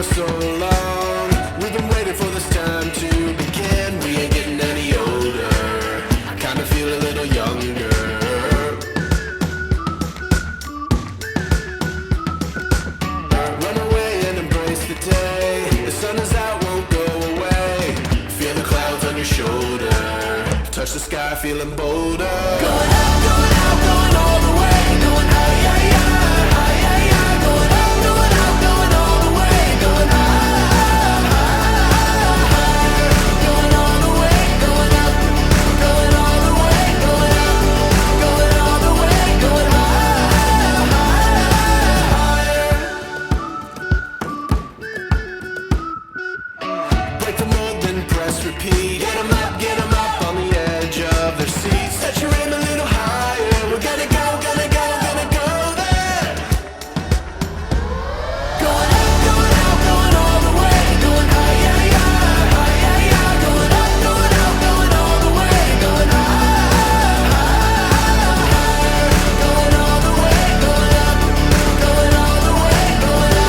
for so long. We've been waiting for this time to begin. We ain't getting any older. I kinda feel a little younger. Run away and embrace the day. The sun is out, won't go away. Feel the clouds on your shoulder. Touch the sky, feeling bolder. Going out, going out, going all the way. Going high, high, high, high, high, high. Going out, going out, going all the way. Going high, high, high. Going all the way, going up. Going all the way, going up. Going all the way, going high, higher. Break the mold, then press repeat. Get 'em up on the edge of their seats. Set your aim a little higher. We're gonna go, gonna go, gonna go there. Going up, going out, going all the way. Going high, high, high, high, high, high. Going up, going out, going all the way. Going high, high, higher. Going all the way, going up. Going all the way, going up.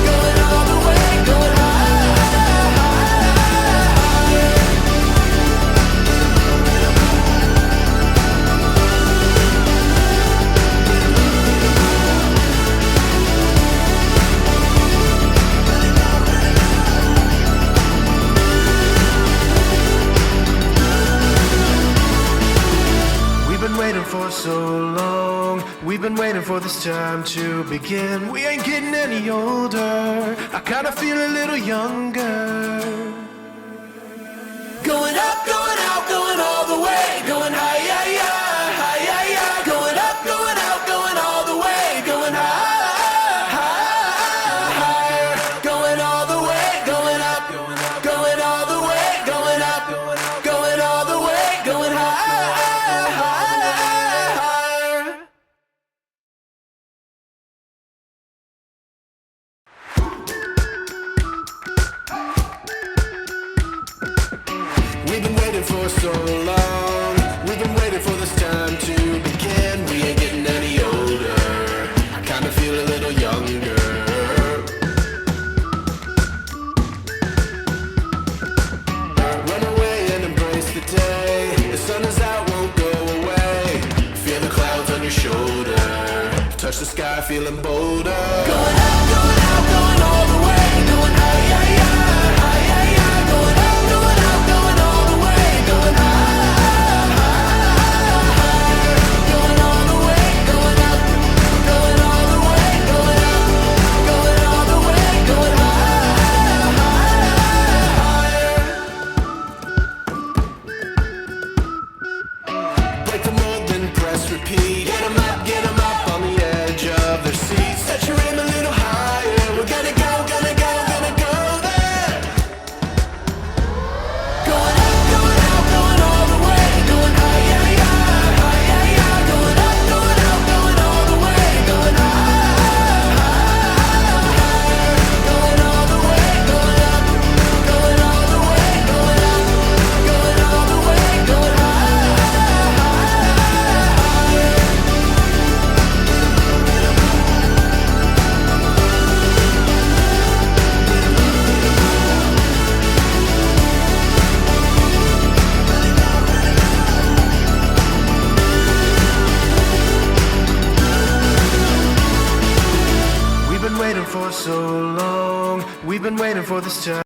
Going all the way, going high, higher. We've been waiting for so long. We've been waiting for this time to begin. We ain't getting any older. I kinda feel a little younger. Going up, going out, going all the way. Going high, high, high, high, high, high. Going up, going out, going all the way. Going high, high, higher. Going all the way, going up. Going all the way, going up. Going all the way, going high, higher. We've been waiting for so long. We've been waiting for this time to begin. We ain't getting any older. I kinda feel a little younger. Run away and embrace the day. The sun is out, won't go away. Feel the clouds on your shoulder. Touch the sky, feeling bolder. Going out, going out, going all the way. Going high, high, high, high, high, high. Going out, going out, going all the way. Going high, high, higher. Going all the way, going up. Going all the way, going up. Going all the way, going high, higher. Break the mold, then press repeat. Get 'em up on the edge of their seats. Set your aim a little higher. We're gonna go, gonna go, gonna go there. Going up, going out, going all the way. Going high, high, high, high, high, high. Going up, going out, going all the way. Going high, higher. Going all the way, going up. Going all the way, going up. Going all the way, going high, higher. We've been waiting for so long. We've been waiting for this time.